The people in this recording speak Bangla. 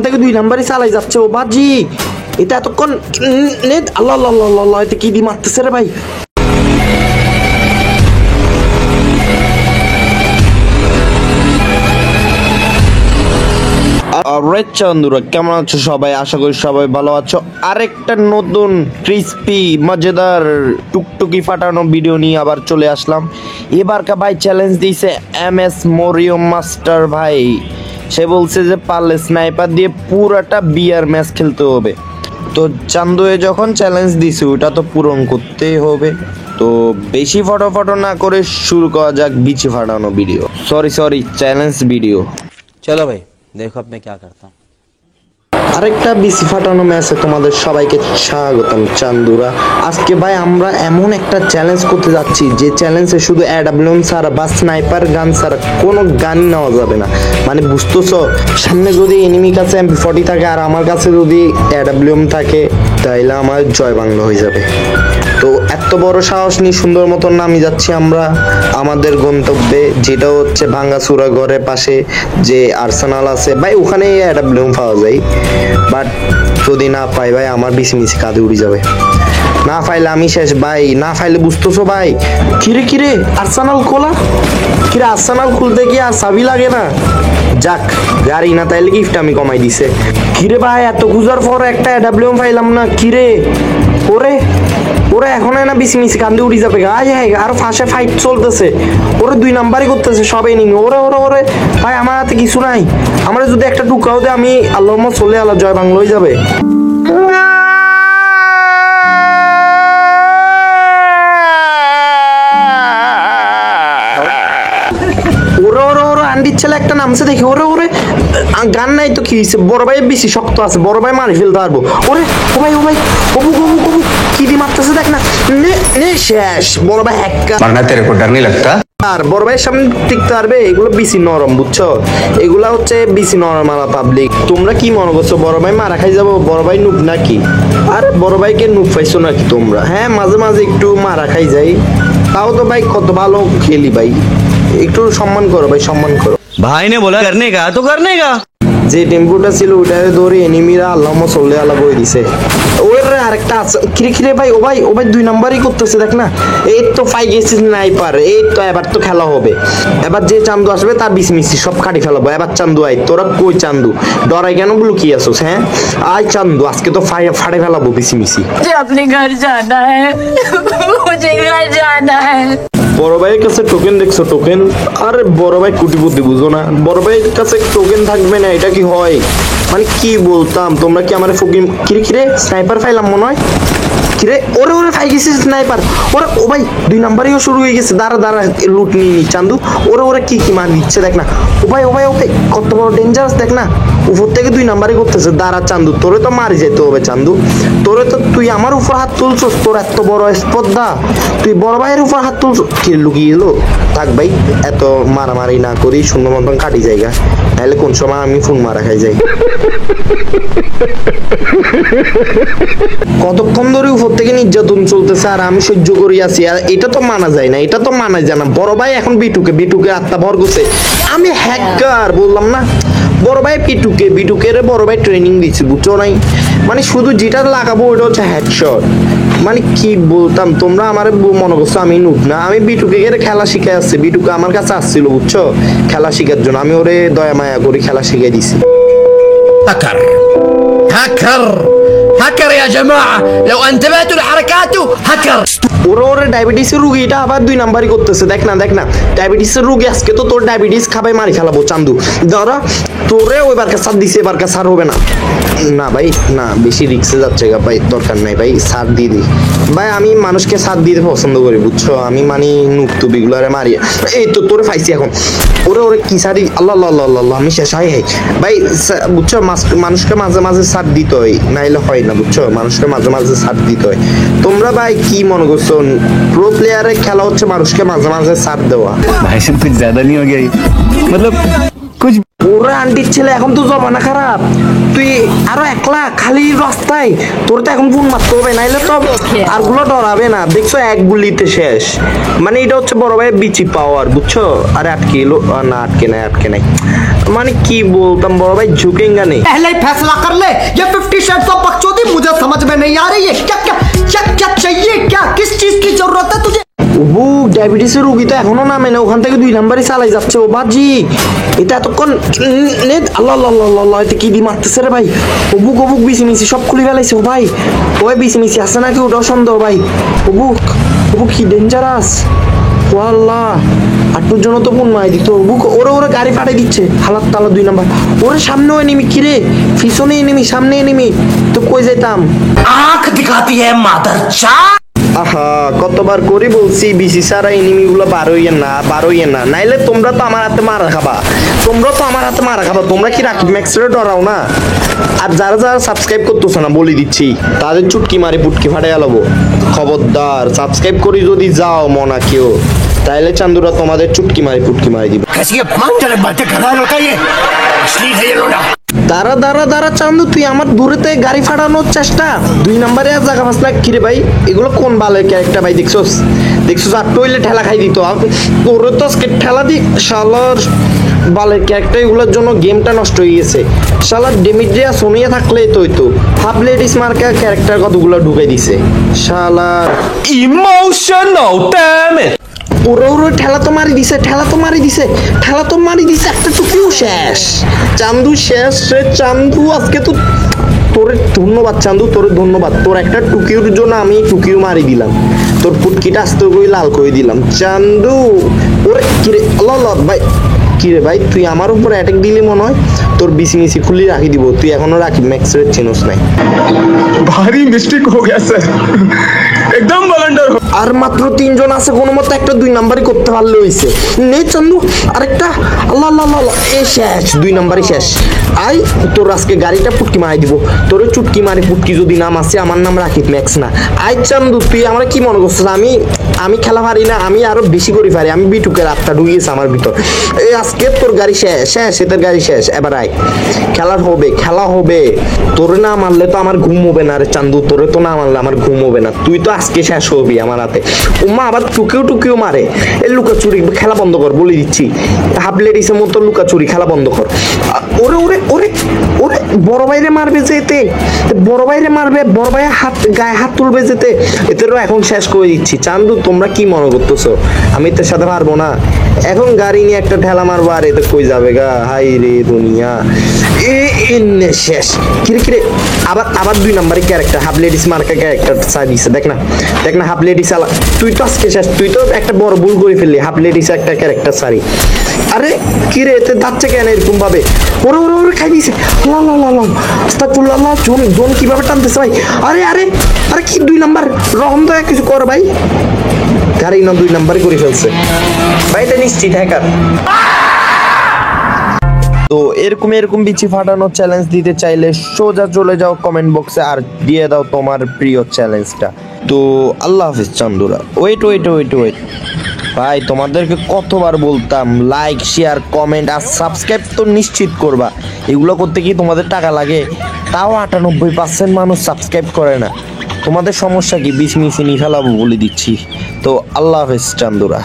থেকে 2 নাম্বারই চালাই যাচ্ছে ও বাজি। এটা এতক্ষণ নেট আল্লাহ আল্লাহ আল্লাহ এটা কি দি মারতেছে রে ভাই। বন্ধুরা কেমন আছো সবাই? আশা করি সবাই ভালো আছো। আরেকটা নতুন ক্রিস্পি মজাদার টুকটুকি ফাটানো ভিডিও নিয়ে আবার চলে আসলাম। এবারকা ভাই চ্যালেঞ্জ দিয়েছে MS মরিয়ো মাস্টার ভাই। সে বলছে যে পারলে স্নাইপার দিয়ে পুরাটা বিয়ার ম্যাচ খেলতে হবে। তো চান্দুয়ে যখন চ্যালেঞ্জ দিছে ওটা তো পূরণ করতেই হবে। তো বেশি ফটো না করে শুরু করা যাক বিচি ফাটানো ভিডিও। Sorry challenge video. চলো ভাই দেখো अब मैं क्या करता हूँ। আরেকটা বিসি ফাটানো ম্যাচে তোমাদের সবাইকে স্বাগতম চান্দুরা। আজকে ভাই আমরা এমন একটা চ্যালেঞ্জ করতে যাচ্ছি যে চ্যালেঞ্জে শুধু অ্যাডাব্লিউএম ছাড়া বা স্নাইপার গান ছাড়া কোনো গানই নেওয়া যাবে না। মানে বুঝতেছো, সামনে যদি এনিমি কাছে MP40 থাকে আর আমার কাছে যদি অ্যাডাব্লিউএম থাকে তাইলে আমার জয় বাংলা হয়ে যাবে। তো এত বড় সাহস নিয়ে সুন্দর মতন নামি যাচ্ছি আমরা আমাদের গন্তব্যে, যেটা হচ্ছে ভাঙ্গাচুরা ঘরের পাশে যে আর্সেনাল আছে ভাই, ওখানে অ্যাডাব্লিউএম পাওয়া যায়। বাট যদি না পাই ভাই আমার বিসি কাঁধে উড়ে যাবে। না পাইলে আমি শেষ ভাই, না পাইলে বুঝতেছো ভাই। কিরে আর্সেনাল খোলা, কিরে আর্সেনাল খুলতে কি আর চাবি লাগে না? যাক গাড়ি না তাইলে গিফট আমি কমাই দিছে। কিরে ভাই এত গুজার পর একটা অ্যাডাব্লিউএম পাইলাম না। কিরে ওরে এখন না বিসি কান্দে উড়ে যাবে। আর ফাঁসে ফাইট চলতেছে, ওরে 2 নাম্বারই করতেছে সব এনিমি। ওরে ভাই আমার হাতে কিছু নাই, আমার যদি একটা টুকরাও দে আমি আল্লাহুম্মা সাল্লি আলা জয় বাংলা হয়ে যাবে। ওরে আন্ডির ছেলে একটা নামছে দেখি। ওরে গান নাই তো কি হয়েছে, বড় ভাই বেশি শক্ত আছে, বড় ভাই মারি ফেলতে পারবো। ওরে ও ভাই কবু কি দি মারতেছে দেখ না। শেষ বড় ভাই হ্যাক্কা মারনা তেরে কো ডর নেই লাগতা। আর বড় ভাইয়ের সামনে টিকতে পারবে? এগুলো বিসি নরম, বুঝছো? এগুলা হচ্ছে বিসি নরম আলা পাবলিক। তোমরা কি মনে করছো বড় ভাই মারা খাই যাবো? বড় ভাই নুব নাকি? আর বড় ভাইকে নুব পাইছো নাকি তোমরা? হ্যাঁ মাঝে একটু মারা খাই যাই, তাও তো ভাই কত ভালো খেলি ভাই। একটু সম্মান করো ভাই, সম্মান করো। भाई ने बोला करने का तो करने का। যে টেম্পুটা ছিল ওটারে ধরে এনিমিরা আল্লাহুম্মা সাল্লি আলা বই দিছে। ওরে আরেকটা আছে কিরে ভাই। ও ভাই 2 নাম্বারই করতেছে দেখ না। এই তো পাই গেছি স্নাইপার। এই তো এবার তো খেলা হবে। এবার যে চান্দু আসবে তার বিসমিসি সব কাটি ফেলাবো। এবার চান্দু আই, তোরা কই চান্দু? ডরাই কেন লুকিয়ে আসোস? হ্যাঁ আয় চান্দু, আজকে তো ফাড়ে ফেলাবো বিসমিসি। मुझे अपने घर जाना है, मुझे घर जाना है। বড় ভাইয়ের কাছে টোকেন দেখছো? টোকেন? আরে বড় ভাই কোটিপতি বুঝো না, বড় ভাইয়ের কাছে টোকেন থাকবে না? এটা কি হয়? মানে কি বলতাম, তোমরা কি আমার ফকির? কিরে স্নাইপার ফাইলাম মনে হয়। কিরে ওরে ফাই গেছিস স্নাইপার। ও ভাই 2 নাম্বারইও শুরু হয়ে গেছে। দাঁড়া লুট নিয়ে চান্দু। ওরে কি মার দিচ্ছে দেখ না। ও ভাই কত বড় ডেঞ্জারাস দেখ না। উপর থেকে 2 নাম্বারই করতেছে। দাঁড়া চান্দু, তোরে তো মারি যেতে হবে চান্দু। তুই আমার উপর হাত তুলছস? তোর এত বড় স্পর্ধা, তুই বড় ভাইয়ের উপর হাত তুলছ? কি লুকিয়ে এলো? থাক ভাই এত মারামারি না করি, সুন্দর মতন কাটি জায়গা, নাহলে কোন সময় আমি ফোন মারা খাই যাই। কতক্ষণ ধরে উপর থেকে নির্যাতন চলতেছে আর আমি সহ্য করি আছি। আর এটা তো মানা যায় না, এটা তো মানা যায় না। বড় ভাই এখন বিটুকে আত্মা ভর করছে। আমি হ্যাকার বললাম না? বড় ভাই বিটুকে রে বড় ভাই ট্রেনিং দিচ্ছে, বুঝছো নাই? মানে শুধু যেটা লাগাবো ওটা হচ্ছে হেডশট। মানে কি বলতাম, তোমরা আমার মনে করছো আমি নুব না? আমি বিটুকে খেলা শিখাই আসছি। বিটুকে আমার কাছে আসছিল বুঝছো খেলা শিখার জন্য, আমি ওরে দয়া মায়া করে খেলা শিখাই দিছি। هاكر يا جماعة لو انتبهتوا لحركاته هاكر। ওরে ডায়াবেটিসের রুগী এটা আবার 2 নাম্বারই করতেছে দেখ না ডায়াবেটিসের রুগী আজকে তো তোর ডায়াবেটিস খাবাই মারি ফেলাবো চান্দু। ধরা তোরে ওইবার সার দিছে, এবার সার হবে না ভাই, না বেশি রিক্সে যাচ্ছে গা ভাই, দরকার নাই ভাই, সার দিয়ে দিই ভাই। আমি মানুষকে সার দিতে পছন্দ করি বুঝছো, আমি মানে নুকতুবিগুলারে মারি। এই তো তোরে পাইছি এখন। ওরে কি সারি? আল্লাহ আমি শেষ হয় ভাই বুঝছো। মানুষকে মাঝে সার দিতে হয়, নাইলে হয় না বুঝছো। মানুষকে মাঝে সার দিতে হয়। তোমরা ভাই কি মনে করছো প্রো প্লেয়ারের খেলা হচ্ছে মানুষকে মাঝে সার দেওয়া? भाई साहब कुछ ज्यादा नहीं हो गया मतलब कुछ। ওরা আন্টির ছেলে, এখন তো জমানা খারাপ, তুই আরো একলা খালি রাস্তায়, তোর তো এখন ফোন মারতে হবে, নাইলে তো আর গুলো ডরাবে না, দেখছো এক গুলিতে শেষ। মানে এটা হচ্ছে বড় ভাই বিচি পাওয়ার, বুঝছো? আরে আটকে এলো, না আটকে নাই, মানে কি বলতাম বড় ভাই, ঝুঁকেঙ্গা নেই। पहले ही फैसला कर ले, ये 50 शेड्स ऑफ बकचोदी मुझे समझ में नहीं आ रही है। क्या क्या क्या क्या चाहिए, क्या किस चीज की जरूरत है तुझे? বুক ডায়াবেটিসের রোগী তো এখনো নামে না, ওখান থেকে 2 নাম্বারই চালাই যাচ্ছে ও বাজি। এটা এতক্ষণ নেট, আল্লাহ আল্লাহ আল্লাহ আল্লাহ, এটা কি দি মারতেছে রে ভাই? ও বুক বিসি মিসি সব খুলে ফেলাইছে ও ভাই। ওই বিসি মিসি আছে নাকি ওটাও সন্দেহ ভাই। ও বুক কি ডেঞ্জারাস, ও আল্লাহ। আটুর জন্য তো ফোন মাই দিত, বুক ওরে গাড়ি পাঠিয়ে দিচ্ছে, হালাত তালা 2 নাম্বার। ওরে সামনেও এনিমি, কিরে পিছনে এনিমি সামনে এনিমি, তো কই যেতাম? आंख दिखाती है मादर चा। আহা, কতবার করে বলছি বিসি সারা এনিমি গুলো বার হইয়ে না, নাইলে তোমরা তো আমার হাতে মারা খাবা, তোমরা কি রাকিব ম্যাক্সরে ডরাও না? আর যারা সাবস্ক্রাইব করতেছ না বলে দিচ্ছি, তাদের চুটকি মারি পুটকি ফাটে গেলবো, খবরদার। সাবস্ক্রাইব করি যদি যাও মনা কেউ, তাইলে চান্দুরা তোমাদের চুটকি মারি পুটকি মারি দিবে। कैसी अपमानजनक बातें कर रहा है लड़का ये, अश्लील है ये लोड़ा। দাঁড়া চান্দু, তুই আমার দূরেতে গাড়ি ফাটানোর চেষ্টা, 2 নাম্বারে আর জায়গা ফাসলা। কিরে ভাই, এগুলো কোন বালের ক্যারেক্টার ভাই? দেখছোস আর টইলে ঠেলা খাই দিত, তোরে তো আজকে ঠেলা দি শালার বালের ক্যারেক্টার, এগুলোর জন্য গেমটা নষ্ট হয়ে গেছে। শালার ডেমিড্রিয়া সোনিয়া থাকলে তো হইতো, হাফ লেডিস মার্কা ক্যারেক্টার কতগুলো ঢুকাই দিছে শালার। Emotional, damn it. ওরে ঠেলা তো মারি দিছে, একটা টুকিও শেষ। চান্দু শেষ রে চান্দু, আজকে তো তোরে ধন্যবাদ চান্দু, তোর একটা টুকির জন্য আমি টুকিও মারি দিলাম, তোর পুটকিটা আস্তে করে লাল করে দিলাম চান্দু। ওরে কিরে আল্লাহ ভাই, কিরে ভাই তুই আমার উপর অ্যাটাক দিলি মনে হয়, তোর বিসি মিসি খুলি রাখি দিব, তুই এখনো রাখি ম্যাক্সের চিনোস নাই। भारी मिस्टेक हो गया सर, एकदम ब्लंडर हो। আর মাত্র 3 জন আছে, কোনো মতো একটা 2 নাম্বারই করতে পারলে হইছে। নে চান্দু আরেকটা, আল্লাহ আল্লাহ আল্লাহ, এ শেষ, 2 নাম্বারই শেষ। আই তোর আজকে গাড়িটা পুটকি মারি দিব, তোর চুটকি মারি পুটকি যদি নাম আছে, আমার নাম রাকিব ম্যাক্স না। আই চান্দু, তুই আমরা কি মনে করছিস আমি খেলা পারি না? আমি আরো বেশি করে পারি, আমি বিটুকের আত্মা ঢুকিয়েছে আমার ভিতর। এই আজকে তোর গাড়ি শেষ, এদের গাড়ি শেষ। এবার আয়, খেলা হবে। তোরে না মারলে তো আমার ঘুম হবে না রে চান্দু, তোরে তো না মারলে আমার ঘুম হবে না। তুই তো আজকে শেষ হবি আমার হাতে। উম্মা আবার টুকিও মারে, এই লুকাচুরি খেলা বন্ধ কর বলে দিচ্ছি, হাফ লেডিসের মতো লুকাচুরি খেলা বন্ধ কর। ওরে বড় ভাইরে মারবে যেতে, বড় ভাই গায়ে হাত তুলবে যেতে, এদেরও এখন শেষ করে দিচ্ছি। চান্দু তোমরা কি মনে করতেছো আমি তোর সাথে পারবো না? এখন গাড়ি নিয়ে একটা ঠেলা মারবো, আর এতে কই যাবে গা, হাই রে দুনিয়া। শেষ। কিরে আবার 2 নাম্বারে ক্যারেক্টার, হাফ লেডিস মার্কা ক্যারেক্টার সাজিয়েছে, দেখ না হাফ লেডিস আলা। তুই তো আজকে শেষ, তুই তো একটা বড় ভুল করে ফেললি, হাফ লেডিস একটা ক্যারেক্টার সারি। আরে কিরে এতে যাচ্ছে কেন এরকম ভাবে? ওরে খাই দিয়েছে, আস্তাগফিরুল্লাহ, জোন কিভাবে টানতেছে ভাই? আরে কি 2 নাম্বার, রহম দয়া কিছু কর ভাই। গাড়ি না 2 নাম্বারই করে ফেলছে ভাই, এটা নিশ্চিত হ্যাকার। তো এরকম বিচি ফাটানোর চ্যালেঞ্জ দিতে চাইলে সোজা চলে যাও কমেন্ট বক্সে আর দিয়ে দাও তোমার প্রিয় চ্যালেঞ্জটা। তো আল্লাহ হাফিজ চান্দুরা। ওয়েট ভাই, তোমাদেরকে কতবার বলতাম লাইক শেয়ার কমেন্ট আর সাবস্ক্রাইব তো নিশ্চিত করবা। এগুলো করতে কি তোমাদের টাকা লাগে? তাও 98% মানুষ সাবস্ক্রাইব করে না। তোমাদের সমস্যা কি? বিষ মিশি নিয়ে ফেলাবো বলে দিচ্ছি। তো আল্লাহ হাফিজ চান্দুরা।